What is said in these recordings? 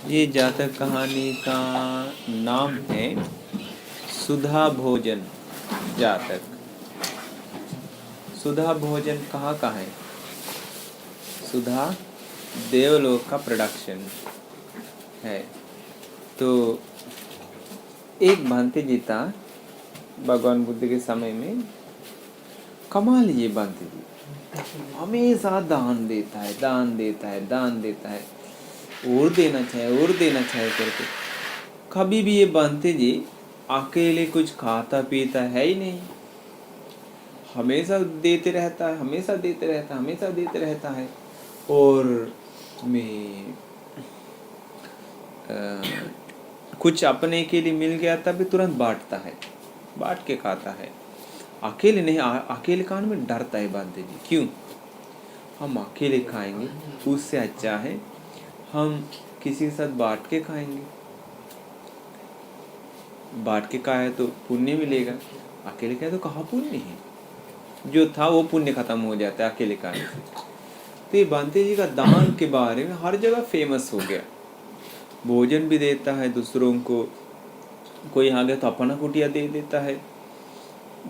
ये जातक कहानी का नाम है सुधा भोजन जातक। सुधा भोजन कहाँ का है? सुधा देवलोक का प्रोडक्शन है। तो एक भांति जी था भगवान बुद्ध के समय में। कमाल ये भांति जी हमेशा दान देता है, दान देता है, दान देता है, और देना चाहिए करके। कभी भी ये भांति जी अकेले कुछ खाता पीता है ही नहीं। हमेशा देते रहता है, हमेशा देते रहता है, हमेशा देते रहता है। और मैं कुछ अपने के लिए मिल गया तब तुरंत बांटता है, बांट के खाता है। अकेले नहीं, अकेले खाने में डरता है बांधे जी। क्यों? हम अकेले खाएंगे उससे अच्छा है हम किसी के साथ बांट के खाएंगे। बांट के खाए तो पुण्य मिलेगा, अकेले खाए तो कहाँ पुण्य है। जो था वो पुण्य खत्म हो जाता है अकेले खाने से। तो ये बांते जी का दान के बारे में हर जगह फेमस हो गया। भोजन भी देता है दूसरों को, कोई आ गया तो अपना कुटिया दे देता है,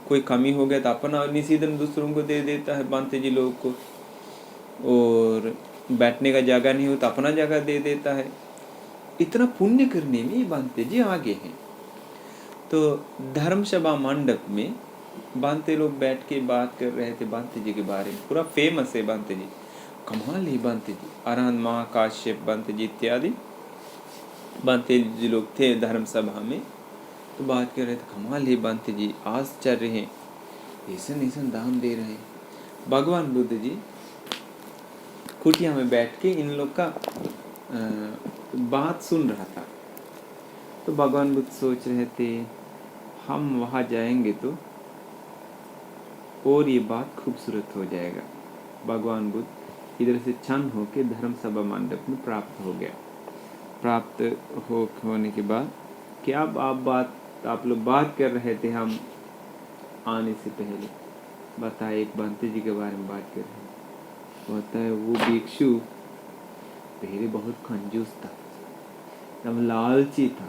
कोई कमी हो गया तो अपना निशीधन दूसरों को दे देता है बांते जी लोगों को, और बैठने का जगह नहीं हो तो अपना जगह दे देता है। इतना पुण्य करने में ये बांते जी आगे हैं। तो धर्मसभा मंडप में बांते लोग बैठ के बात कर रहे थे बांते जी के बारे में। पूरा फेमस है बांते जी, कमाल है बांते जी। अरहंत महाकाश्यप बांते जी इत्यादि बांते जी लोग थे धर्मसभा में। तो बात कर रहे थे, कमाल है बांते जी, आश्चर्य है, ऐसा ऐसा दान दे रहे हैं। भगवान बुद्ध जी कुटिया में बैठ के इन लोग का बात सुन रहा था। तो भगवान बुद्ध सोच रहे थे हम वहाँ जाएंगे तो और ये बात खूबसूरत हो जाएगा। भगवान बुद्ध इधर से क्षण होके धर्मसभा मंडप में प्राप्त हो गया। प्राप्त होने के बाद क्या आप लोग बात कर रहे थे हम आने से पहले? बताए एक बंते जी के बारे में बात कर रहे हैं। होता है वो भिक्षु पहले बहुत कंजूस था, एकदम लालची था।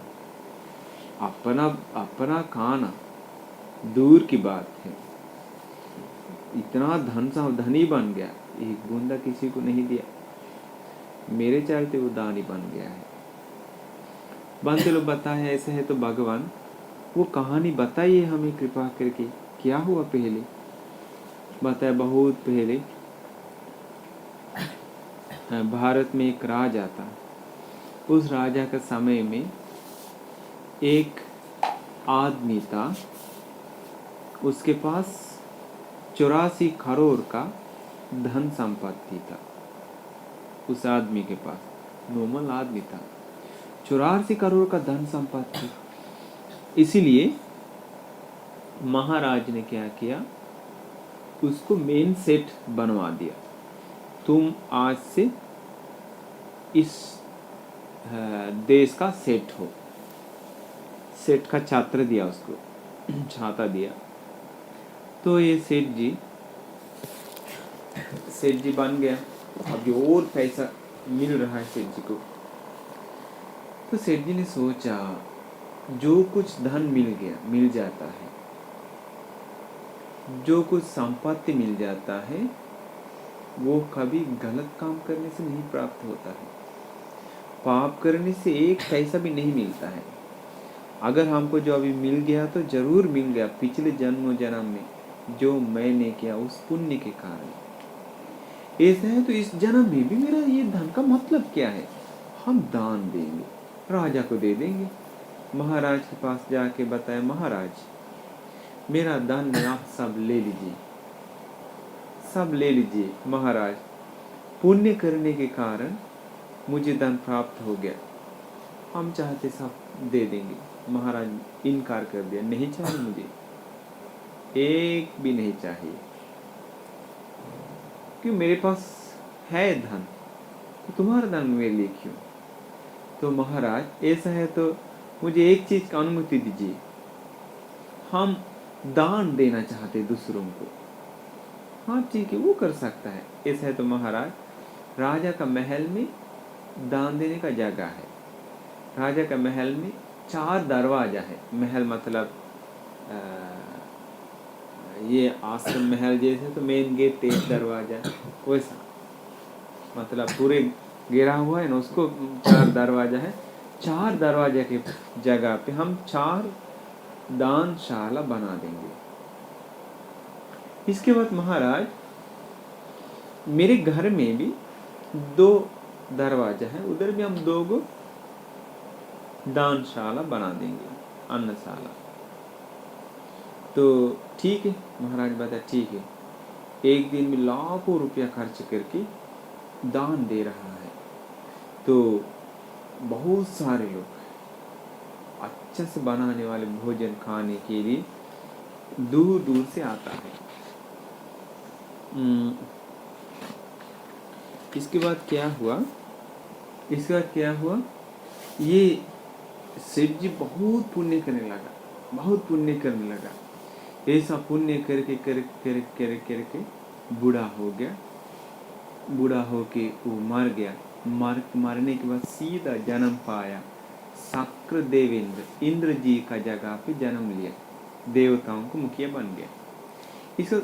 अपना खाना दूर की बात है, इतना धनी बन गया, एक बूंदा किसी को नहीं दिया। मेरे चलते वो दानी बन गया है। बनते लोग बताए ऐसे है तो भगवान वो कहानी बताइए हमें कृपा करके, क्या हुआ पहले? बताया बहुत पहले भारत में एक राजा था। उस राजा का समय में एक आदमी था, उसके पास 84 करोड़ का धन संपत्ति था। उस आदमी के पास, नॉर्मल आदमी था, 84 करोड़ का धन संपत्ति। इसीलिए महाराज ने क्या किया, उसको मेन सेठ बनवा दिया। तुम आज से इस देश का सेठ हो। सेठ का छात्र दिया उसको, छाता दिया। तो ये सेठ जी बन गया। अब और पैसा मिल रहा है सेठ जी को। तो सेठ जी ने सोचा जो कुछ धन मिल जाता है, जो कुछ संपत्ति मिल जाता है, वो कभी गलत काम करने से नहीं प्राप्त होता है। पाप करने से एक पैसा भी नहीं मिलता है। अगर हमको जो अभी मिल गया तो जरूर मिल गया पिछले जन्म में जो मैंने किया उस पुण्य के कारण। ऐसा है तो इस जन्म में भी मेरा ये धन का मतलब क्या है? हम दान देंगे, राजा को दे देंगे। महाराज के पास जाके बताया, महाराज मेरा धन आप सब ले लीजिए, सब ले लीजिए महाराज, पुण्य करने के कारण मुझे धन प्राप्त हो गया, हम चाहते सब दे देंगे। महाराज इनकार कर दिया, नहीं चाहिए मुझे, एक भी नहीं चाहिए, क्यों मेरे पास है धन, तो तुम्हारा धन मेरे लिए क्यों? तो महाराज ऐसा है तो मुझे एक चीज का अनुमति दीजिए, हम दान देना चाहते दूसरों को। हाँ ठीक है, वो कर सकता है। ऐसा है तो महाराज राजा का महल में दान देने का जगह है, राजा का महल में 4 दरवाजा है। महल मतलब ये आश्रम महल जैसे तो मेन गेट 1 दरवाजा वैसा, मतलब पूरे घेरा हुआ है ना, उसको 4 दरवाजा है। 4 दरवाजे की जगह पे हम 4 दानशाला बना देंगे। इसके बाद महाराज मेरे घर में भी 2 दरवाजा है, उधर भी हम 2 गो दानशाला बना देंगे, अन्नशाला। तो ठीक है, महाराज बताया ठीक है। एक दिन में लाखों रुपया खर्च करके दान दे रहा है, तो बहुत सारे लोग अच्छे से बनाने वाले भोजन खाने के लिए दूर दूर से आता है। इसके बाद क्या हुआ, ये सेठ जी बहुत पुण्य करने लगा। ऐसा पुण्य करके बूढ़ा होके वो मर गया। मरने के बाद सीधा जन्म पाया शक्र देवेंद्र, इंद्र जी का जगह पे जन्म लिया, देवताओं को मुखिया बन गया।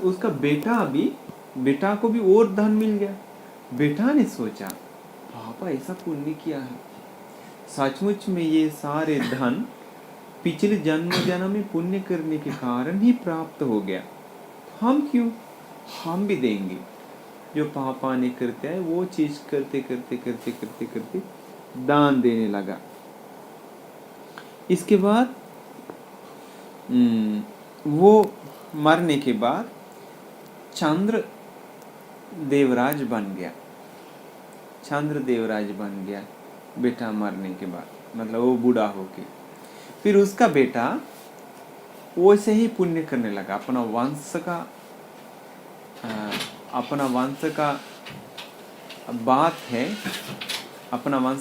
उसका बेटा को भी और धन मिल गया। बेटा ने सोचा पापा ऐसा पुण्य किया है, सचमुच में ये सारे धन पिछले जन्म में पुण्य करने के कारण ही प्राप्त हो गया, हम भी देंगे। जो पापा ने करते हैं वो चीज करते दान देने लगा। इसके बाद वो मरने के बाद चंद्र देवराज बन गया बेटा मरने के बाद, मतलब वो बूढ़ा होके। फिर उसका बेटा वैसे ही पुण्य करने लगा। अपना वंश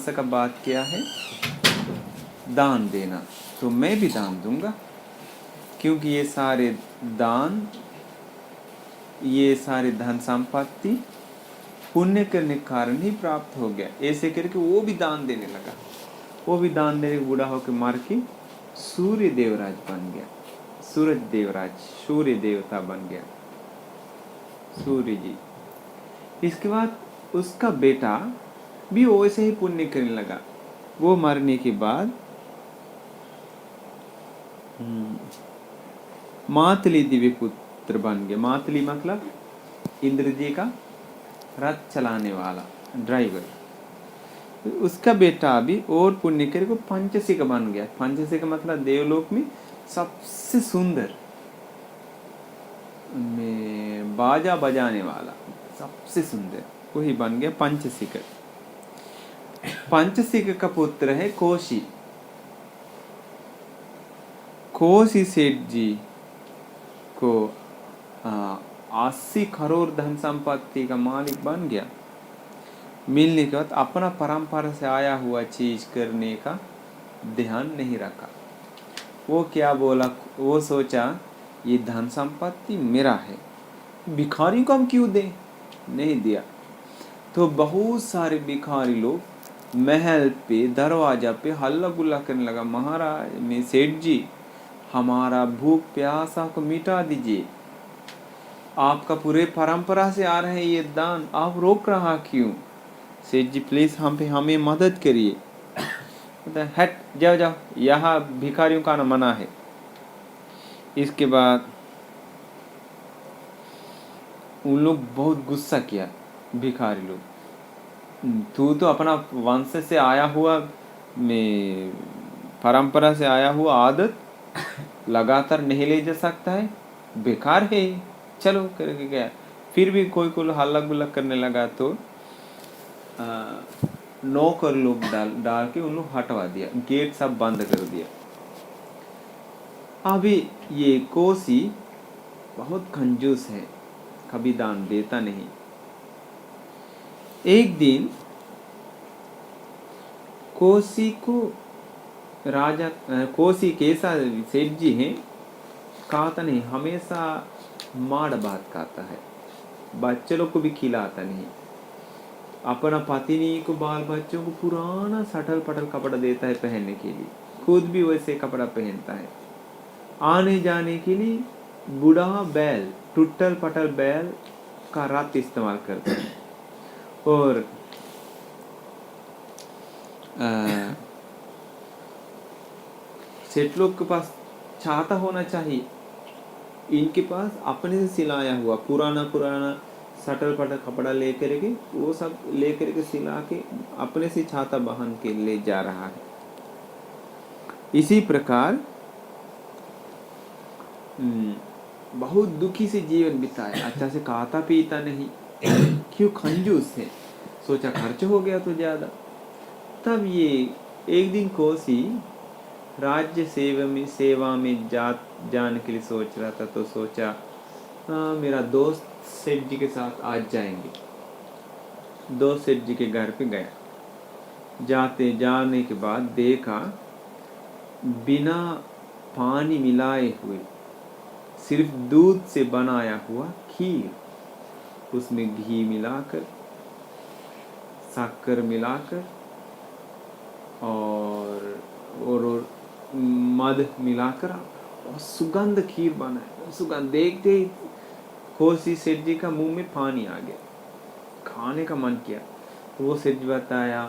का बात क्या है, दान देना। तो मैं भी दान दूंगा, क्योंकि ये सारे धन संपत्ति पुण्य करने के कारण ही प्राप्त हो गया। ऐसे करके वो भी दान देने लगा। वो भी दान देने बूढ़ा होकर मार के सूर्य देवराज बन गया। सूर्य देवता बन गया, सूर्य जी। इसके बाद उसका बेटा भी वैसे ही पुण्य करने लगा। वो मरने के बाद मातली दिव्य पुत्र बन गया। मातली मतलब इंद्र जी का रथ चलाने वाला ड्राइवर। उसका बेटा भी और पुण्य करके पंचसिक बन गया। पंचसिक मतलब देवलोक में सबसे सुंदर में बाजा बजाने वाला, सबसे सुंदर वही बन गया पंचसिक। पंचसिक का पुत्र है कोशी सेठ जी को 80 करोड़ धन संपत्ति का मालिक बन गया। मिलने के बाद अपना परंपरा से आया हुआ चीज करने का ध्यान नहीं रखा। वो क्या बोला, वो सोचा ये धन संपत्ति मेरा है, भिखारी को हम क्यों दें, नहीं दिया। तो बहुत सारे भिखारी लोग महल पे दरवाजा पे हल्ला गुल्ला करने लगा, महाराज में सेठ जी हमारा भूख प्यासा को मिटा दीजिए, आपका पूरे परंपरा से आ रहे हैं ये दान, आप रोक रहा क्यों, सेठ जी प्लीज हमें मदद करिए। हट जाओ, यहाँ भिखारियों का आना मना है। इसके बाद उन लोग बहुत गुस्सा किया, भिखारी लोग, तू तो अपना वंश से आया हुआ में परंपरा से आया हुआ आदत लगातार नहीं ले जा सकता है, बेकार है, चलो करके गया। फिर भी कोई हल्ला गुल्ला करने लगा तो नौकर लोग डाल के उन लोग हटवा दिया, गेट सब बंद कर दिया। अभी ये कोसी बहुत कंजूस है, कभी दान देता नहीं। एक दिन कोसी कैसा सेठ जी हैं, खाता नहीं, हमेशा माड़ बात खाता है, बच्चे लोग को भी खिलाता नहीं। अपना पत्नी को बाल बच्चों को पुराना सटल पटल कपड़ा देता है पहनने के लिए, खुद भी वैसे कपड़ा पहनता है। आने जाने के लिए बूढ़ा बैल, टुटल पटल बैल का रथ इस्तेमाल करता है। और सेठ लोग के पास छाता होना चाहिए, इनके पास अपने से सिलाया हुआ पुराना पुराना सटल पटल कपड़ा लेकर के, वो सब लेकर के सिला के अपने से छाता बहन के ले जा रहा है। इसी प्रकार बहुत दुखी से जीवन बिताया, अच्छा से खाता पीता नहीं, क्यों कंजूस है, सोचा खर्च हो गया तो ज्यादा। तब ये एक दिन कोसी राज्य सेवा में जाने के लिए सोच रहा था, तो सोचा मेरा दोस्त सेठ जी के साथ आज जाएंगे। दोस्त सेठ जी के घर पे गया। जाने के बाद देखा बिना पानी मिलाए हुए सिर्फ दूध से बनाया हुआ खीर, उसमें घी मिलाकर, शक्कर मिलाकर और मध मिलाकर और सुगंध खीर बनाया। सुगंध देखते ही कोसी सेठ जी का मुंह में पानी आ गया, खाने का मन किया। वो सेठ जी बताया,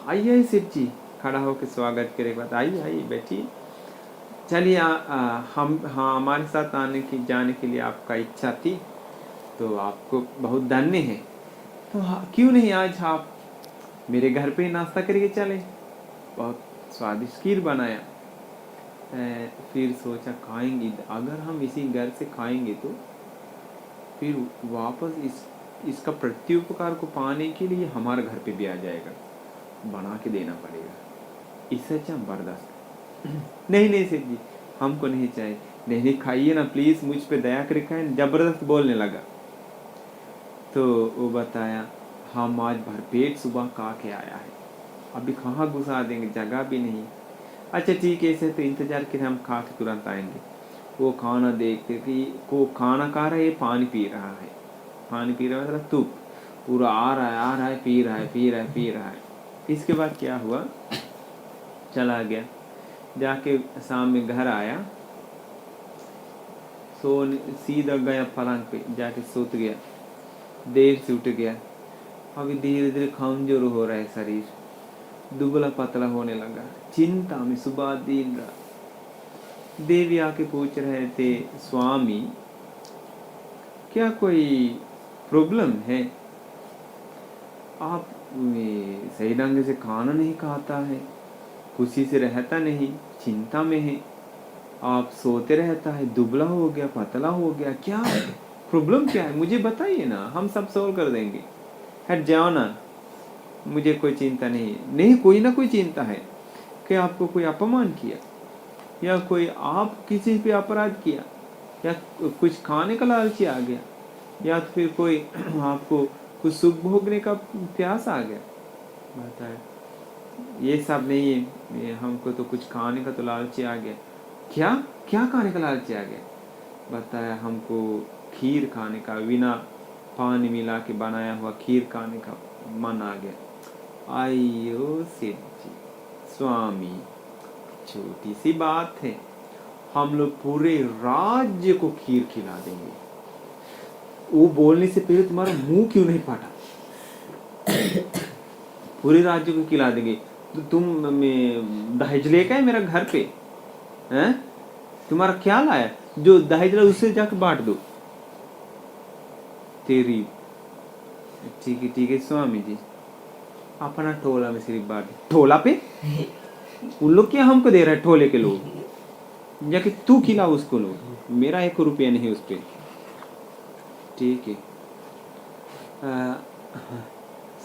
आइए सेठ जी, खड़ा होकर स्वागत करे, बात आइए आइए बैठिए, चलिए हमारे साथ जाने के लिए आपका इच्छा थी, तो आपको बहुत धन्य है, तो क्यों नहीं आज आप मेरे घर पे नाश्ता करके चले, बहुत स्वादिष्ट खीर बनाया। फिर सोचा खाएंगे, अगर हम इसी घर से खाएंगे तो फिर वापस इसका प्रत्युपकार को पाने के लिए हमारे घर पे भी आ जाएगा, बना के देना पड़ेगा, इससे अच्छा बर्दाश्त नहीं सेठ जी, हमको नहीं चाहिए। नहीं खाइए ना प्लीज, मुझ पे दया करके खाएं, जबरदस्त बोलने लगा। तो वो बताया, हम आज भरपेट सुबह खा के आया है, अभी कहाँ घुसा देंगे, जगह भी नहीं। अच्छा ठीक है, ऐसे तो इंतजार करें, हम खा के तुरंत आएंगे। वो खाना देखते कि वो खाना खा रहा है, पानी पी रहा है, पानी पी रहा है, तूप पूरा आ रहा है, पी रहा है। इसके बाद क्या हुआ, चला गया, जाके शाम में घर आया, सीधा गया पलंग पे, जाके सोत गया, देर से उठ गया। अभी धीरे धीरे कमजोर हो रहा है शरीर, दुबला पतला होने लगा, चिंता में सुबह दिन रात। देवी आके पूछ रहे थे, स्वामी क्या कोई प्रॉब्लम है, आप सही ढंग से खाना नहीं खाता है, खुशी से रहता नहीं, चिंता में है, आप सोते रहता है, दुबला हो गया, पतला हो गया, क्या प्रॉब्लम क्या है, मुझे बताइए ना, हम सब सॉल्व कर देंगे, हट जाओ ना, मुझे कोई चिंता नहीं, कोई ना कोई चिंता है कि आपको कोई अपमान किया, या कोई आप किसी पे अपराध किया, या कुछ खाने का लालची आ गया, या फिर कोई आपको कुछ सुख भोगने का प्यास आ गया। बताए ये सब नहीं है, हमको तो कुछ खाने का तो लालची आ गया। क्या क्या खाने का लालची आ गया? बताया हमको खीर खाने का, बिना पानी मिला के बनाया हुआ खीर खाने का मन आ गया। आइयो सेठ जी, स्वामी छोटी सी बात है, हम लोग पूरे राज्य को खीर खिला देंगे। वो बोलने से पहले तुम्हारा मुंह क्यों नहीं फटा? पूरे राज्य को खिला देंगे, तो तुम दहेज लेके आए मेरा घर पे हैं? तुम्हारा क्या लाया? जो दहेज ला उससे जाके बांट दो। तेरी ठीक है स्वामी जी, अपना टोला में सिर्फ बांट। टोला पे उन लोग क्या हमको दे रहा है? टोले के लोग जाके तू खिला उसको, लोग मेरा 1 रुपया नहीं उस पे। ठीक है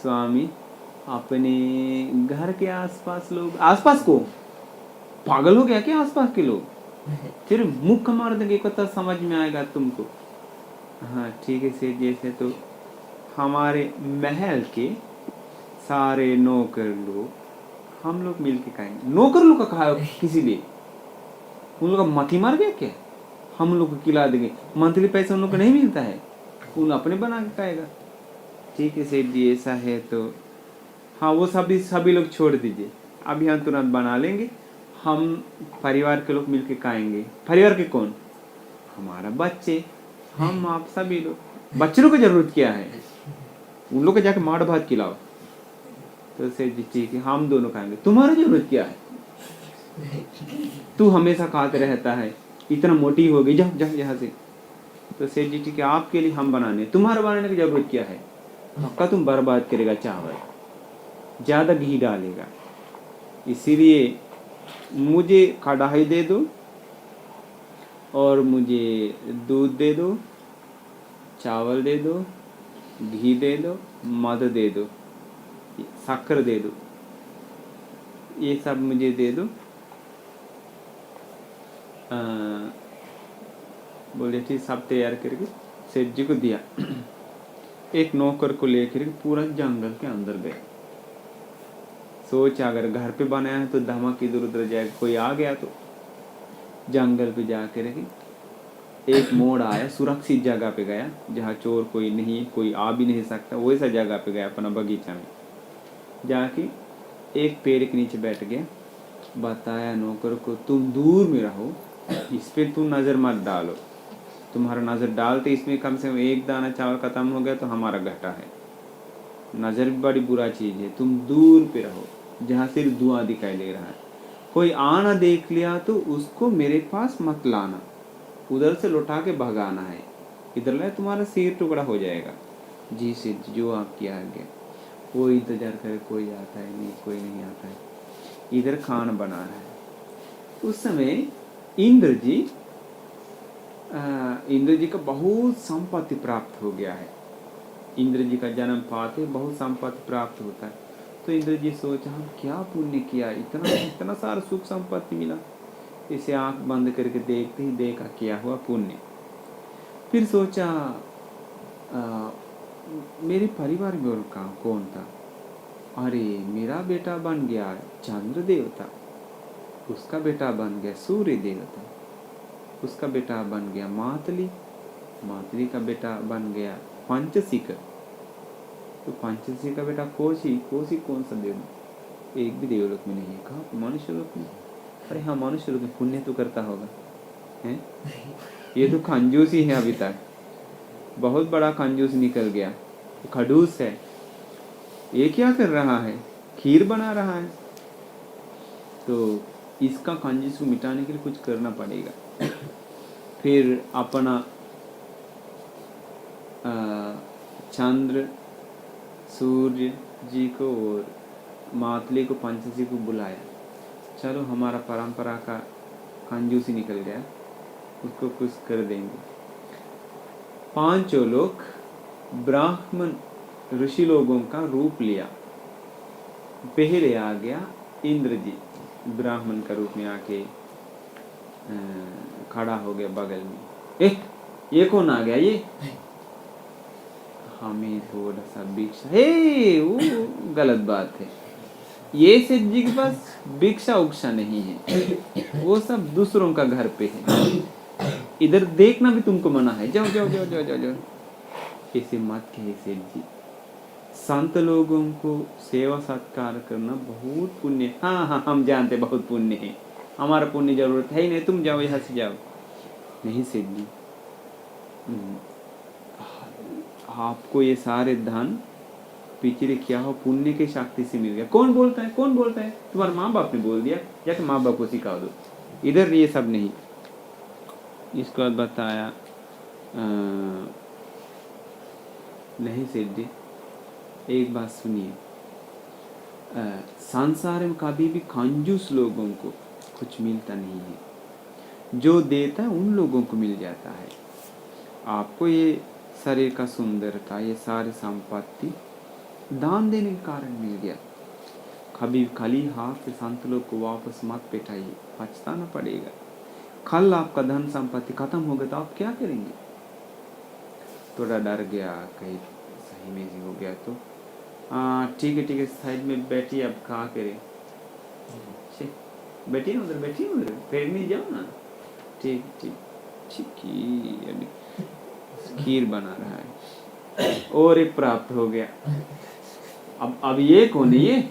स्वामी, अपने घर के आसपास लोग, आसपास को पागल हो गया क्या? आसपास के लोग तेरे मुख का मार देंगे, कतः समझ में आएगा तुमको। हाँ ठीक है सेठ, जैसे तो हमारे महल के सारे नौकर लोग हम लोग मिल के खाएंगे। नौकर लोग का खाओ किसी लिए? उन लोग का मती मार गया क्या? हम लोग को खिला देंगे, मंथली पैसा उन लोग को नहीं मिलता है, उन अपने बना के खाएगा। ठीक है सेठ जी ऐसा है तो हाँ वो सभी लोग छोड़ दीजिए, अभी हम तुरंत बना लेंगे, हम परिवार के लोग मिलके खाएंगे। परिवार के कौन? हमारा बच्चे, हम आप सभी लोग। बच्चों को जरूरत क्या है, उन लोग को जाके मार भात खिलाओ। तो सेठ जी ठीक है हम दोनों खाएंगे। तुम्हारा जरूरत क्या है, तू हमेशा खाते रहता है, इतना मोटी हो गई, जाओ जाओ यहाँ से। तो सेठ जी ठीक है आपके लिए हम बनाने, तुम्हारा बनाने की जरूरत क्या है, पक्का तुम बर्बाद करेगा चावल, ज्यादा घी डालेगा, इसीलिए मुझे कढ़ाई दे दो और मुझे दूध दे दो, चावल दे दो, घी दे दो, मध दे दो, शक्कर दे दो, ये सब मुझे दे दो। बोले ठीक, सब तैयार करके सेठ जी को दिया। एक नौकर को लेकर पूरा जंगल के अंदर गए। सोच अगर घर पे बनाया है तो धमक इधर उधर जाएगा, कोई आ गया तो। जंगल पे जाकर एक मोड़ आया, सुरक्षित जगह पे गया जहाँ चोर कोई नहीं, कोई आ भी नहीं सकता, वैसा जगह पे गया अपना बगीचा में। जाके एक पेड़ के नीचे बैठ गया, बताया नौकर को तुम दूर में रहो, इस पे तुम नज़र मत डालो, तुम्हारा नज़र डालते इसमें कम से कम एक दाना चावल खत्म हो गया तो हमारा घाटा है, नज़र भी बड़ी बुरा चीज़ है, तुम दूर पे रहो जहाँ सिर्फ धुआं दिखाई दे रहा है, कोई आना देख लिया तो उसको मेरे पास मत लाना, उधर से लौटा के भगाना है, इधर लाए तुम्हारा सिर टुकड़ा हो जाएगा। जी सिर जो आपकी आज्ञा। वो इंतजार करे, कोई आता है नहीं, कोई नहीं आता है, इधर खाना बना रहा है। उस समय इंद्र जी का बहुत संपत्ति प्राप्त हो गया है। इंद्र जी का जन्म पाते बहुत संपत्ति प्राप्त होता है। तो इंद्र जी सोचा हम क्या पुण्य किया, इतना सारा सुख संपत्ति मिला। इसे आंख बंद करके देखते ही देखा क्या हुआ पुण्य। फिर सोचा मेरे परिवार में और कौन था, अरे मेरा बेटा बन गया चंद्र देवता, उसका बेटा बन गया सूर्य देवता, उसका बेटा बन गया मातली का बेटा बन गया पंचसिक, तो पंचसिक का बेटा कोशी कौन सा देव, एक भी देवलोक में नहीं है। कहा मनुष्य लोक में, अरे हाँ मनुष्य लोक में पुण्य तो करता होगा हैं, ये तो कंजूस ही है, अभी तक बहुत बड़ा कंजूस निकल गया, खड़ूस है, ये क्या कर रहा है, खीर बना रहा है, तो इसका कंजूस को मिटाने के लिए कुछ करना पड़ेगा। फिर अपना चंद्र सूर्य जी को और मातली को पंचसी को बुलाया, चलो हमारा परंपरा का कंजूस ही निकल गया, उसको कुछ कर देंगे। पांचों लोग ब्राह्मण ऋषि लोगों का रूप लिया। पहले आ गया इंद्र जी, ब्राह्मण का रूप में आके खड़ा हो गया बगल में। ये कौन आ गया, ये हमें थोड़ा सा भिक्षा, वो गलत बात है, ये सेठ जी के पास भिक्षा उक्षा नहीं है, वो सब दूसरों का घर पे है, इधर देखना भी तुमको मना है, जाओ जाओ जाओ जाओ जाओ जाओ। ऐसे मत कहे सेठ जी, संत लोगों को सेवा सत्कार करना बहुत पुण्य। हाँ हाँ हम जानते बहुत पुण्य है, हमारा पुण्य जरूरत है ही नहीं, तुम जाओ यहाँ से जाओ। नहीं सेठ जी, आपको ये सारे धन पिछले क्या हो पुण्य की शक्ति से मिल गया। कौन बोलता है, कौन बोलता है, तुम्हारे माँ बाप ने बोल दिया, जाके माँ बाप को सिखा दो, इधर ये सब नहीं। इसको बाद बताया नहीं सेठ जी एक बात सुनिए, संसार में कभी भी कंजूस लोगों को कुछ मिलता नहीं है, जो देता है उन लोगों को मिल जाता है। आपको ये शरीर का सुंदरता, ये सारी संपत्ति दान देने के कारण मिल गया। कभी खाली हाथ से संत लोग को वापस मत बैठाइए, पछताना पड़ेगा। कल आपका धन संपत्ति खत्म हो गया तो आप क्या करेंगे। थोड़ा डर गया, कहीं सही में ही हो गया तो ठीक है साइड में बैठिए, अब कहाँ करे, बैठिए उधर, बैठिए उधर, पेड़ में जाओ ना, ठीक ठीक ठीक, अभी खीर बना रहा है, और एक प्राप्त हो गया। अब ये कौन है ये?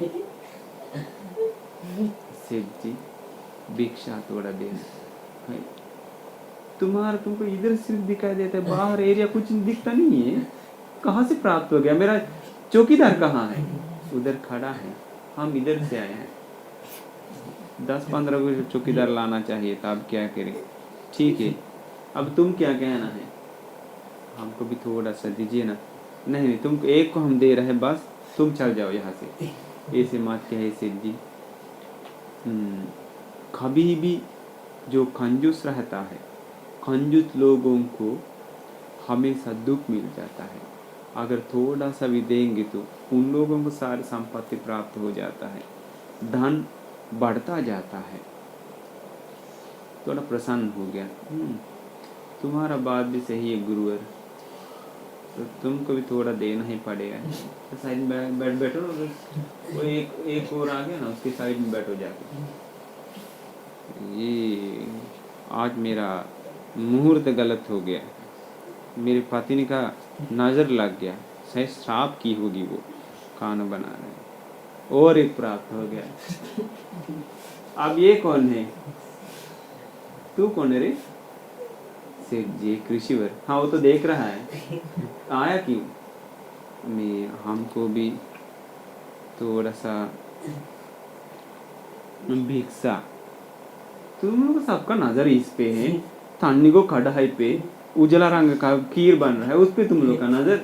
सेठ जी भिक्षा थोड़ा देना। तुमको इधर सिर्फ दिखाई देता है, बाहर एरिया कुछ दिखता नहीं है। कहाँ से प्राप्त हो गया? मेरा चौकीदार कहाँ है? उधर खड़ा है, हम इधर से आए हैं। 10-15 को चौकीदार लाना चाहिए था, अब क्या करें। ठीक है, अब तुम क्या कहना है? हमको भी थोड़ा सा दीजिए ना। नहीं, तुमको एक को हम दे रहे हैं, बस तुम चल जाओ यहाँ से। ऐसे मत कहे सेठ जी। कभी भी जो कंजूस रहता है, कंजूस लोगों को हमेशा दुख मिल जाता है। अगर थोड़ा सा भी देंगे तो उन लोगों को सारी संपत्ति प्राप्त हो जाता है, धन बढ़ता जाता है। थोड़ा प्रसन्न हो गया। तुम्हारा बात भी सही है गुरुवर, तो तुमको भी थोड़ा देना ही पड़ेगा। तो साइड में बैठो ना, वो एक और आ गया ना, उसके साइड में बैठो जाके। ये आज मेरा मुहूर्त गलत हो गया, मेरे पति ने कहा नजर लग गया, शायद श्राप की होगी वो, खाना बना रहे। और एक प्राप्त हो गया। अब ये कौन है? तू कौन है रे? सेठ जी कृषिवर। हाँ, वो तो देख रहा है। आया क्यों? हमको भी थोड़ा सा भिक्षा। तुम लोग सबका नजर इस पे है, थानी को कढ़ाई पे उजला रंग का खीर बन रहा है, उस पे तुम लोग का नजर।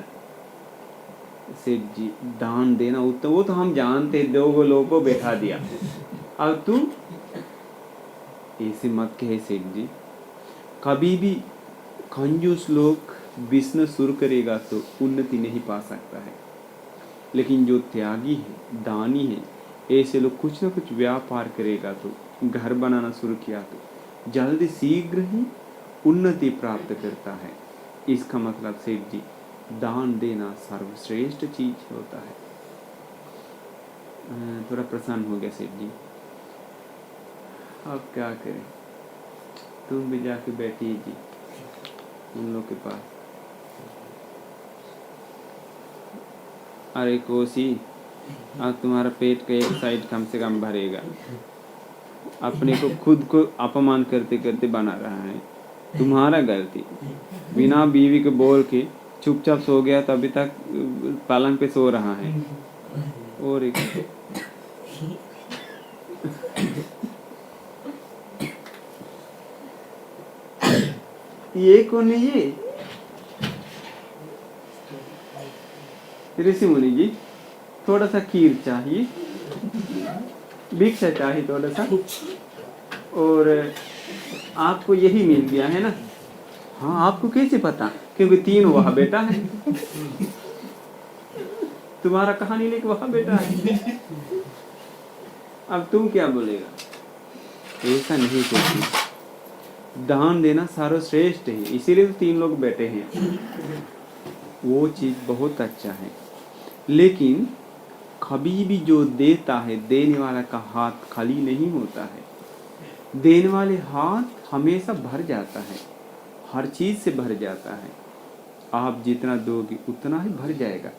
सेठ जी दान देना वो तो हम जानते, 2 लोगों को बैठा दिया। अब तुम ऐसे मत कहे सेठ जी। कभी भी कंजूस लोग बिजनेस शुरू करेगा तो उन्नति नहीं पा सकता है, लेकिन जो त्यागी है, दानी है, ऐसे लोग कुछ ना कुछ व्यापार करेगा तो, घर बनाना शुरू किया तो जल्दी शीघ्र ही उन्नति प्राप्त करता है। इसका मतलब सेठ जी दान देना सर्वश्रेष्ठ चीज होता है। थोड़ा प्रसन्न हो गया सेठ जी। अब क्या करें, तुम भी जाके बैठिए जी उन लोग के पास। अरे कोसी, आज तुम्हारा पेट का एक साइड कम से कम भरेगा। अपने को खुद को अपमान करते करते बना रहा है, तुम्हारा गलती। बिना बीवी को बोल के चुपचाप सो गया, तो अभी तक पलंग पे सो रहा है। और एक ये कौन है ये? ऋषि मुनि जी, थोड़ा सा खीर चाहिए, भिक्षा चाहिए थोड़ा सा। और आपको यही मिल गया है ना? हाँ, आपको कैसे पता? क्योंकि 3 वहाँ बेटा है। तुम्हारा कहानी लेके वहाँ बेटा है। अब तुम क्या बोलेगा? ऐसा नहीं सोचिए, दान देना सर्वश्रेष्ठ है, इसीलिए तो 3 लोग बैठे हैं। वो चीज बहुत अच्छा है, लेकिन कभी भी जो देता है, देने वाला का हाथ खाली नहीं होता है। देने वाले हाथ हमेशा भर जाता है, हर चीज से भर जाता है। आप जितना दोगे उतना ही भर जाएगा।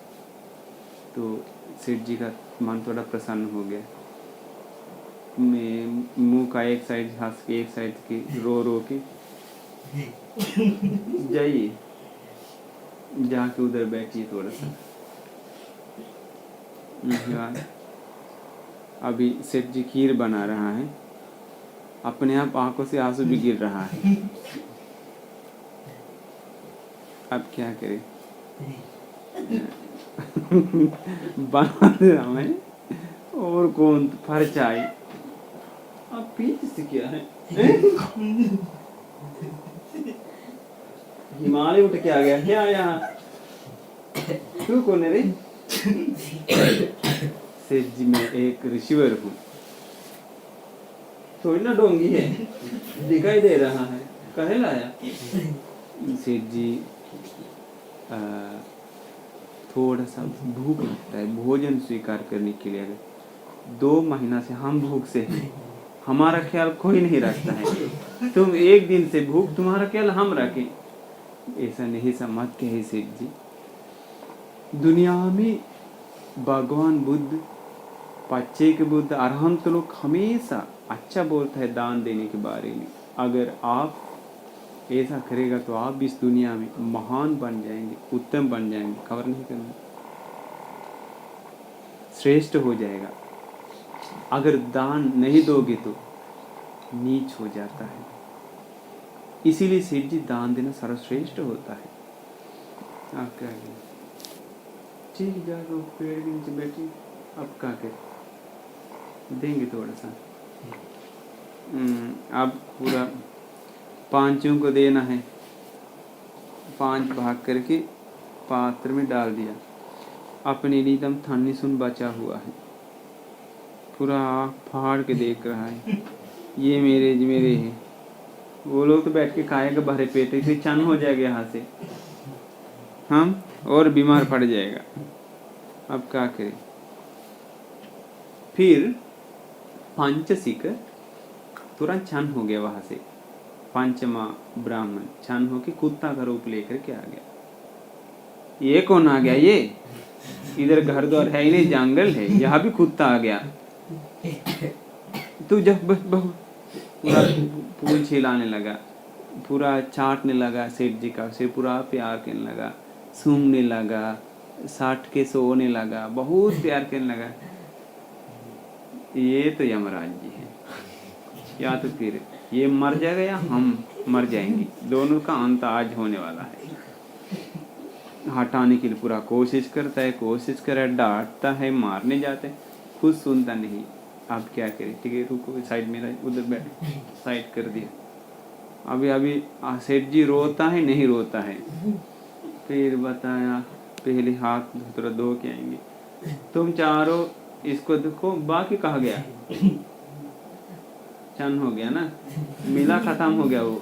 तो सेठ जी का मन थोड़ा प्रसन्न हो गया। मैं मुंह का एक साइड हंस के, एक साइड के रो के, जाइए जाके उधर बैठिए थोड़ा सा। अभी सेठ जी खीर बना रहा है, अपने आप आंखों से आंसू भी गिर रहा है। अब क्या करें? बना दे रहा मैं, और कौन फरचाई। अब पीछे से क्या है? हिमालय उठ के आ गया क्या यहाँ? तू कौन है रे? सेठ जी मैं एक ऋषिवर हूँ। थोड़ी ना डोंगी है, दिखाई दे रहा है, कहे लाया? सेठ जी थोड़ा सा भूख लगता है, भोजन स्वीकार करने के लिए। 2 महीना से हम भूख से हैं, हमारा ख्याल कोई नहीं रखता है। तुम एक दिन से भूख, तुम्हारा ख्याल हम रखें? ऐसा नहीं समझ के है सेठ जी। दुनिया में भगवान बुद्ध, पच्चे के बुद्ध, अरहंत लोग हमेशा अच्छा बोलता है दान देने के बारे में। अगर आप ऐसा करेगा तो आप भी इस दुनिया में महान बन जाएंगे, उत्तम बन जाएंगे। खबर नहीं करना, श्रेष्ठ हो जाएगा। अगर दान नहीं दोगे तो नीच हो जाता है। इसीलिए सेठ जी दान देना सर्वश्रेष्ठ होता है। आप क्या करें? ठीक, जाओ पेड़ के नीचे बैठिए। अब क्या करें, देंगे थोड़ा सा। अब पूरा पांचों को देना है। 5 भाग करके पात्र में डाल दिया। अपने लिए एकदम थानी सुन बचा हुआ है, पूरा आँख फाड़ के देख रहा है, ये मेरे मेरे है। वो लोग तो बैठ के खाएगा भरे पेट, इसे चन हो जाएगा यहाँ से, हम और बीमार पड़ जाएगा। अब क्या करें? फिर पंचसिक तुरंत छन हो गया वहां से। पंचमा ब्राह्मण छन होके कुत्ता का रूप लेकर के आ गया। ये कौन आ गया? ये इधर घर द्वार है ही नहीं, जंगल है, यहाँ भी कुत्ता आ गया। तू जब पूरा पूंछ हिलाने लगा, पूरा चाटने लगा सेठ जी का, से पूरा प्यार करने लगा, सूंघने लगा, साठ के सोने लगा, बहुत प्यार करने लगा। ये तो यमराज जी है, या तो फिर ये मर जाएगा या हम मर जाएंगे, दोनों का अंत आज होने वाला है। हटाने के लिए पूरा कोशिश करता है, कोशिश कर डांटता है, मारने जाते हैं, खुद सुनता नहीं। आप क्या करें? ठीक है, रुको, साइड में उधर बैठ, साइड कर दिया। अभी अभी सेठ जी रोता है नहीं रोता है? फिर बताया पहले हाथ थोड़ा धो के आएंगे। तुम चारों इसको देखो, बाकी कहा गया? चन हो गया ना, मिला खत्म हो गया वो।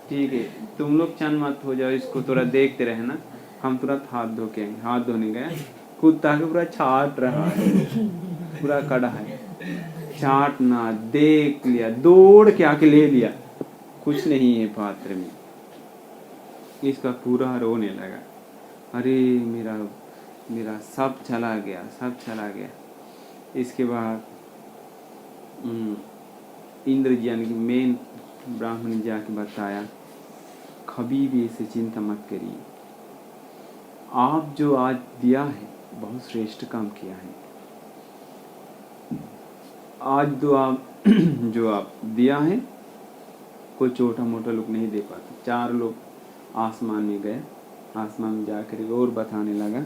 ठीक है, तुम लोग चन मत हो जाओ, इसको थोड़ा देखते रहे ना। हम तुरंत हाथ धो के आएंगे। हाथ धोने गए, कुत्ता के पूरा छाट रहा है, पूरा कड़ा है, चाटना देख लिया, दौड़ के आके ले लिया, कुछ नहीं है पात्र में। इसका पूरा रोने लगा, अरे मेरा मेरा सब चला गया, सब चला गया। इसके बाद इंद्र जी यानी कि मेन ब्राह्मण ने जाके बताया, कभी भी इसे चिंता मत करिए, आप जो आज दिया है बहुत श्रेष्ठ काम किया है। आज जो आप दिया है कोई छोटा मोटा लोग नहीं दे पाते। 4 लोग आसमान में गए, आसमान में जाकर और बताने लगा।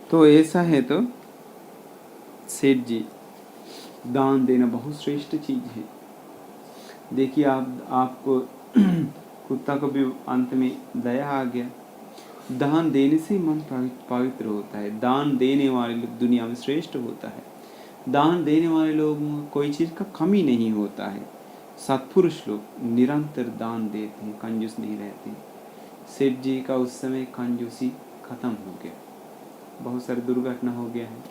तो ऐसा है, तो सेठ जी दान देना बहुत श्रेष्ठ चीज है। देखिए आपको कुत्ता को भी अंत में दया आ गया। दान देने से मन पवित्र होता है। दान देने वाले लोग दुनिया में श्रेष्ठ होता है। दान देने वाले लोग में कोई चीज का कमी नहीं होता है। सत्पुरुष लोग निरंतर दान देते हैं, कंजूस नहीं रहते। सेठ जी का उस समय कंजूसी खत्म हो गया, बहुत सारी दुर्घटना हो गया है।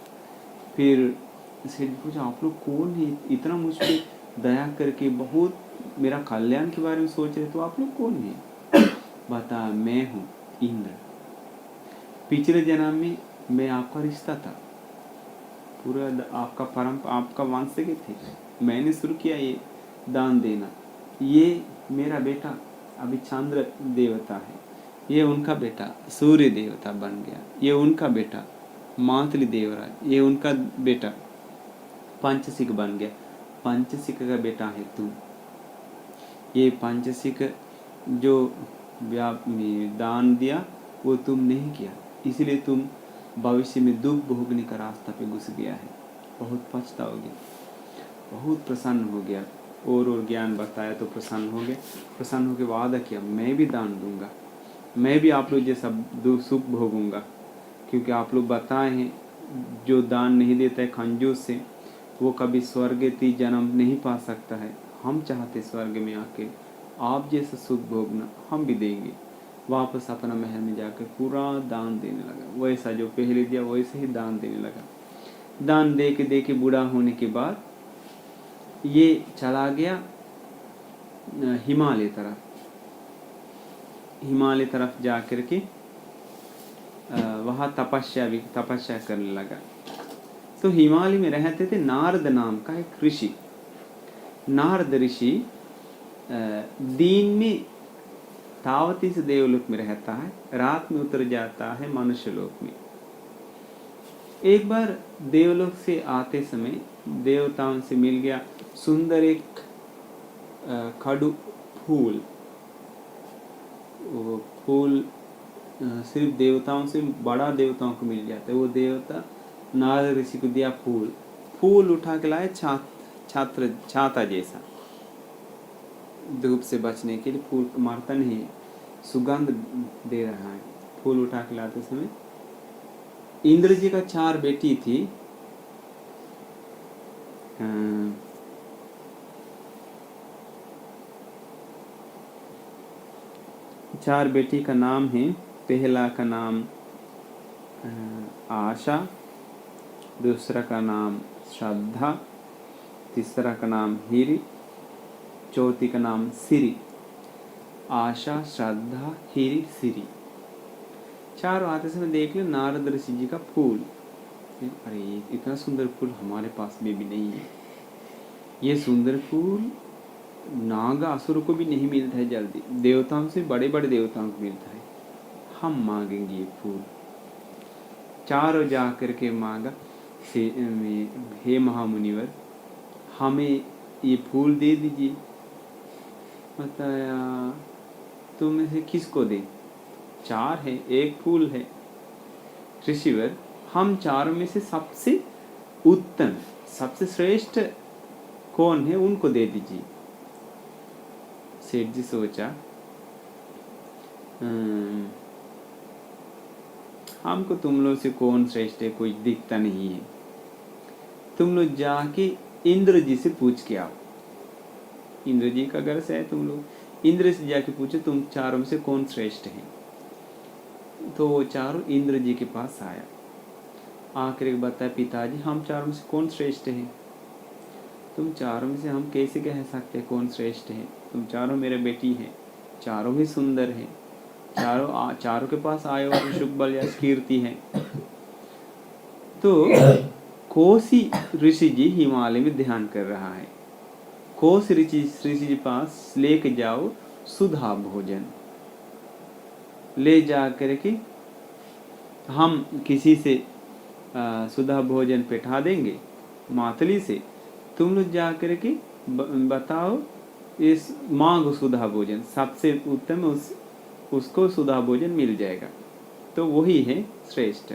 फिर सेठ जी पूछा, आप लोग कौन है, इतना मुझ पर दया करके बहुत मेरा कल्याण के बारे में सोच रहे, तो आप लोग कौन है? बता, मैं हूँ इंद्र। पिछले जन्म में मैं आपका रिश्ता था, पूरा आपका वंश के थे। मैंने शुरू किया ये दान देना। ये मेरा बेटा अभी चंद्र देवता है, ये उनका बेटा सूर्य देवता बन गया, ये उनका बेटा मातली देवराज, ये उनका बेटा पंचसिक बन गया। पंचसिक का बेटा है तुम। ये पंचसिक जो दान दिया वो तुम नहीं किया, इसलिए तुम भविष्य में दुख भोगने का रास्ता पे घुस गया है। बहुत पछताओगे। बहुत प्रसन्न हो गया, और ज्ञान बताया तो प्रसन्न हो गए। प्रसन्न होकर वादा किया, मैं भी दान दूंगा, मैं भी आप लोग जैसा सुख भोगूंगा। क्योंकि आप लोग बताए हैं, जो दान नहीं देता है कंजूस से, वो कभी स्वर्गति जन्म नहीं पा सकता है। हम चाहते स्वर्ग में आके आप जैसा सुख भोगना हम भी देंगे। वापस अपना महल में जाकर पूरा दान देने लगा, वैसा जो पहले दिया वैसे ही दान देने लगा। दान दे के बूढ़ा होने के बाद ये चला गया हिमालय तरफ। हिमालय तरफ जा कर के वहाँ तपस्या करने लगा। तो हिमालय में रहते थे नारद नाम का एक ऋषि। नारद ऋषि दिन में तावती से देवलोक में रहता है, रात में उतर जाता है मनुष्य लोक में। एक बार देवलोक से आते समय देवताओं से मिल गया सुंदर एक खड़ू फूल। वो फूल सिर्फ देवताओं से बड़ा देवताओं को मिल जाता है। वो देवता नारद ऋषि को दिया फूल उठा के लाए छाता जैसा, धूप से बचने के लिए। फूल मारता नहीं है, सुगंध दे रहा है। फूल उठा के लाते समय इंद्र जी का 4 बेटी थी। चार बेटी का नाम है, पहला का नाम आशा, दूसरा का नाम श्रद्धा, तीसरा का नाम हिरी, चौथी का नाम सिरी। आशा, श्रद्धा, हिरी, सिरी, चारों आते समय देख लो नारद ऋषि जी का फूल। अरे ये इतना सुंदर फूल हमारे पास में भी नहीं है। ये सुंदर फूल नाग असुर को भी नहीं मिलता है जल्दी, देवताओं से बड़े बड़े देवताओं को मिलता है। हम मांगेंगे ये फूल। चारों जा करके मांगा, हे महामुनिवर हमें ये फूल दे दीजिए। बताया तुम इसे किसको दे? 4 है, एक फूल है। ऋषिवर हम चारों में से सबसे उत्तम, सबसे श्रेष्ठ कौन है उनको दे दीजिए। सेठ जी सोचा हमको तुम लोग से कौन श्रेष्ठ है कोई दिखता नहीं है। तुम लोग जाके इंद्र जी से पूछ के आओ। इंद्र जी का घर से है, तुम लोग इंद्र से जाके पूछो तुम चारों में से कौन श्रेष्ठ है। तो वो चारों इंद्र जी के पास आया, आकर एक बताया पिताजी हम चारों में से कौन श्रेष्ठ है। तुम चारों में से हम कैसे कह सकते हैं कौन श्रेष्ठ है? तुम चारों मेरे बेटी हैं, चारों ही सुंदर हैं, चारों के पास आए और शुभ बल या कीर्ति है। तो कोसी ऋषि जी हिमालय में ध्यान कर रहा है। कोसी ऋषि जी पास लेके जाओ सुधा भोजन, ले जा करके हम किसी से सुधा भोजन बैठा देंगे मातली से। तुम लोग जा करके बताओ इस मांग सुधा भोजन, सबसे उत्तम उसको सुधा भोजन मिल जाएगा, तो वही है श्रेष्ठ।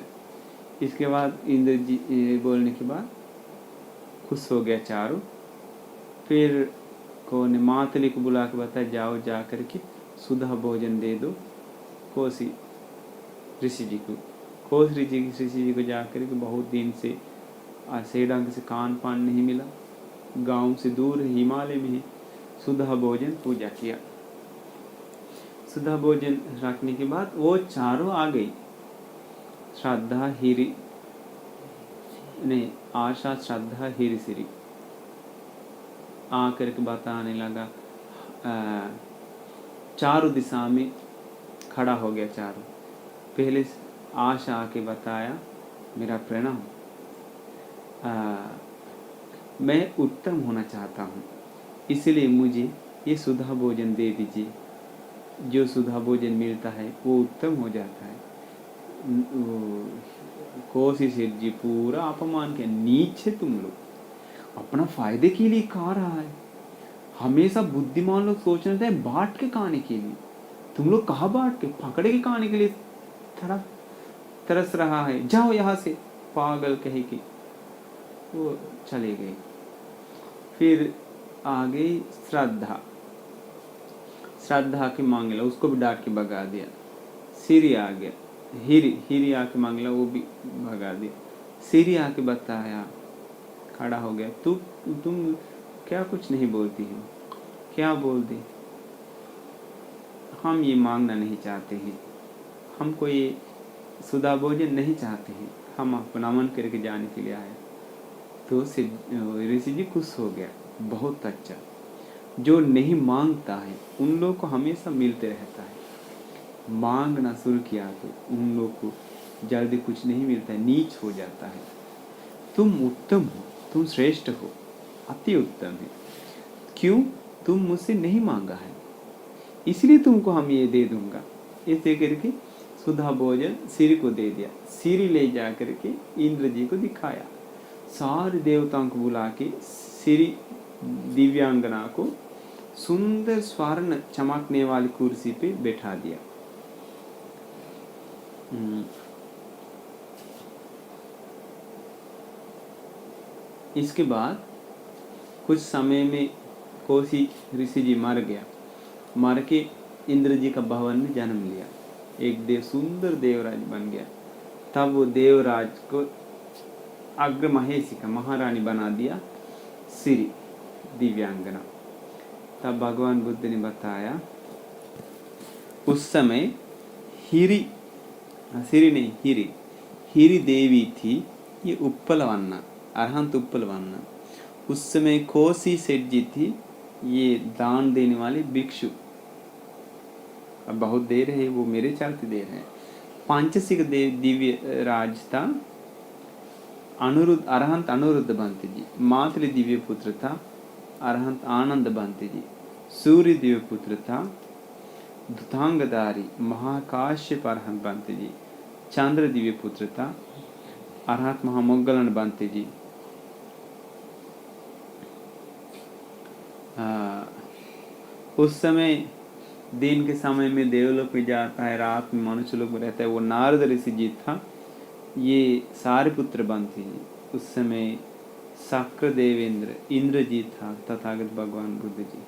इसके बाद इंद्र जी बोलने के बाद खुश हो गया चारों। फिर कौन मातली को बुला के बताया जाओ जा करके सुधा भोजन दे दो कोसी ऋषि जी को। कोसी ऋषि जी को जा करके बहुत दिन से सेडंग से कान पान नहीं मिला, गांव से दूर हिमालय में ही सुधा भोजन पूजा किया। सुधा भोजन रखने के बाद वो चारों आ गई, श्रद्धा हिरी नहीं आशा श्रद्धा हिरी सिरी। आकर के बताने लगा, चारों दिशा में खड़ा हो गया चारों। पहले आशा आके बताया मेरा प्रणाम, मैं उत्तम होना चाहता हूँ, इसलिए मुझे ये सुधा भोजन दे दीजिए। जो सुधा भोजन मिलता है वो उत्तम हो जाता है। कोसी सेठ जी पूरा अपमान किया, नीच है तुम लोग, अपना फायदे के लिए खा रहा है। हमेशा बुद्धिमान लोग सोच रहे थे बांट के खाने के लिए, तुम लोग कहाँ बांट के, पकड़े के खाने के लिए तरस रहा है, जाओ यहाँ से, पागल कहे कि वो चले गए। फिर आ गई श्रद्धा के मांगला, उसको भी डांट के भगा दिया। सिरी आ गया, हिरी आके मांगला, वो भी भगा दिया। सिरी आके बताया, खड़ा हो गया, तुम क्या कुछ नहीं बोलती हो, क्या बोल दी? हम ये मांगना नहीं चाहते हैं, हमको ये सुधा भोजन नहीं चाहते हैं, हम अपना मन करके जाने के लिए आए। तो ऋषि जी खुश हो गया, बहुत अच्छा। जो नहीं मांगता है उन लोगों को हमेशा मिलते रहता है, मांगना शुरू किया तो उन लोग को जल्दी कुछ नहीं मिलता है, नीच हो जाता है। तुम उत्तम हो, तुम श्रेष्ठ हो, अति उत्तम है। क्यों? तुम मुझसे नहीं मांगा है, इसलिए तुमको हम ये दे दूंगा। ऐसे करके सुधा भोजन सिर को दे दिया। सिर ले जा करके इंद्र जी को दिखाया। सारे देवताओं को बुला के सिर दिव्यांगना को सुंदर स्वर्ण चमकने वाली कुर्सी पे बैठा दिया। इसके बाद कुछ समय में कोसी ऋषि जी मर गया। मर के इंद्र जी का भवन में जन्म लिया, एक सुंदर देवराज बन गया। तब वो देवराज को अग्र महेशी का महारानी बना दिया सिरि दिव्यांगना। तब भगवान बुद्ध ने बताया, उस समय हिरी हिरी देवी थी, ये उपलवन्ना, अरहंत उपलवन्ना। उस समय कोसी सेठ जी थी, ये दान देने वाले भिक्षु। अब बहुत देर है, वो मेरे चलते देर है। पांचसिक दिव्य राज था अरहंत अनिरुद्ध बंत जी। मातृ दिव्य पुत्र था अरहंत आनंद बंत जी। सूर्य दिव्य पुत्र था धुतांगधारी महाकाश्यप अरहंत बंत जी। चंद्र दिव्य पुत्र था अरहंत महामोग्गलन बंत जी। उस समय दिन के समय में देवलोक में जाता है, रात में मनुष्य लोग में रहता है, वो नारद ऋषि जी था। ये सारे पुत्र बनते जी। उस समय शक्र देवेंद्र इंद्र जी था, तथागत भगवान बुद्ध जी।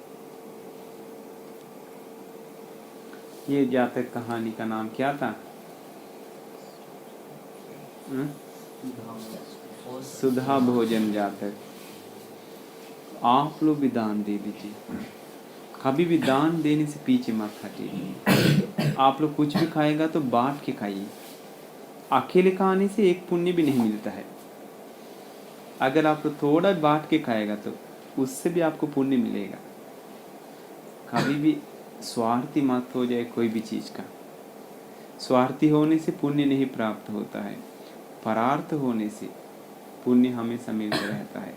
ये जातक कहानी का नाम क्या था? सुधा भोजन जातक। आप लोग भी दान दे दीजिए, कभी भी दान देने से पीछे मत हटिए। आप लोग कुछ भी खाएगा तो बांट के खाइए। अकेले खाने से एक पुण्य भी नहीं मिलता है। अगर आप लोग थोड़ा बांट के खाएगा तो उससे भी आपको पुण्य मिलेगा। कभी भी स्वार्थी मत हो जाए कोई भी चीज का। स्वार्थी होने से पुण्य नहीं प्राप्त होता है, परार्थ होने से पुण्य हमेशा मिलता रहता है।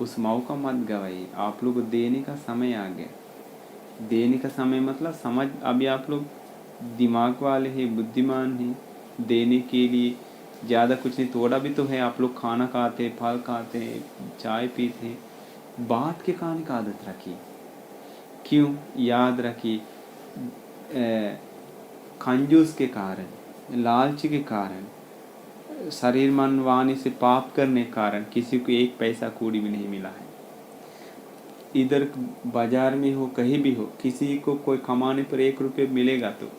उस मौका मत गवाइए। आप लोग को देने का समय आ गया। देने का समय मतलब समझ, अभी आप लोग दिमाग वाले हैं, बुद्धिमान हैं, देने के लिए ज़्यादा कुछ नहीं, थोड़ा भी तो है। आप लोग खाना खाते हैं, फल खाते हैं, चाय पीते हैं, बांट के खाने का आदत रखिए। क्यों? याद रखिए, कंजूस के कारण, लालच के कारण, शरीर मन वाणी से पाप करने के कारण किसी को एक पैसा कौड़ी भी नहीं मिला है। इधर बाजार में हो, कहीं भी हो, किसी को कोई कमाने पर 1 रुपये मिलेगा तो,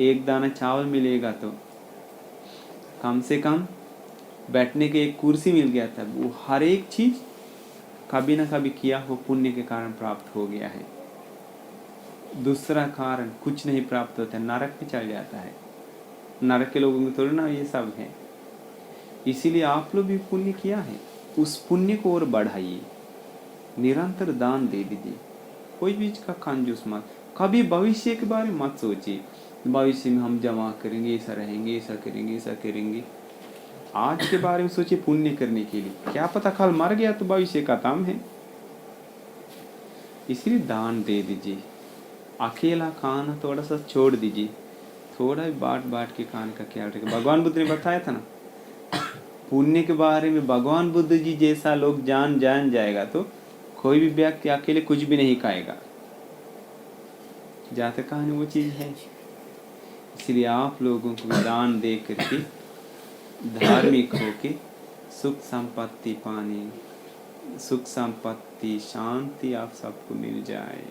1 दाना चावल मिलेगा तो, कम से कम बैठने के एक कुर्सी मिल गया था। वो हर एक चीज कभी ना कभी किया हो पुण्य के कारण प्राप्त हो गया है। दूसरा कारण कुछ नहीं प्राप्त होता है, नरक में चल जाता है। नरक के लोगों को थोड़ी ना ये सब है। इसीलिए आप लोग भी पुण्य किया है, उस पुण्य को और बढ़ाइए। निरंतर दान दे दीजिए। कोई बीच का कंजूस मत। कभी भविष्य के बारे में मत सोचिए, भविष्य में हम जमा करेंगे, ऐसा रहेंगे, ऐसा करेंगे, ऐसा करेंगे। आज के बारे में सोचिए पुण्य करने के लिए। क्या पता कल मर गया तो भविष्य का काम है। इसलिए दान दे दीजिए। अकेला खाना थोड़ा सा छोड़ दीजिए, थोड़ा भी बांट के खाने का ख्याल रखें। भगवान बुद्ध ने बताया था ना, पुण्य के बारे में भगवान बुद्ध जी जैसा लोग जान जाएगा तो कोई भी व्यक्ति अकेले कुछ भी नहीं खाएगा। जाते कहानी वो चीज है। इसलिए आप लोगों को दान दे करके धार्मिक होके सुख संपत्ति पाने, सुख संपत्ति शांति आप सबको मिल जाए।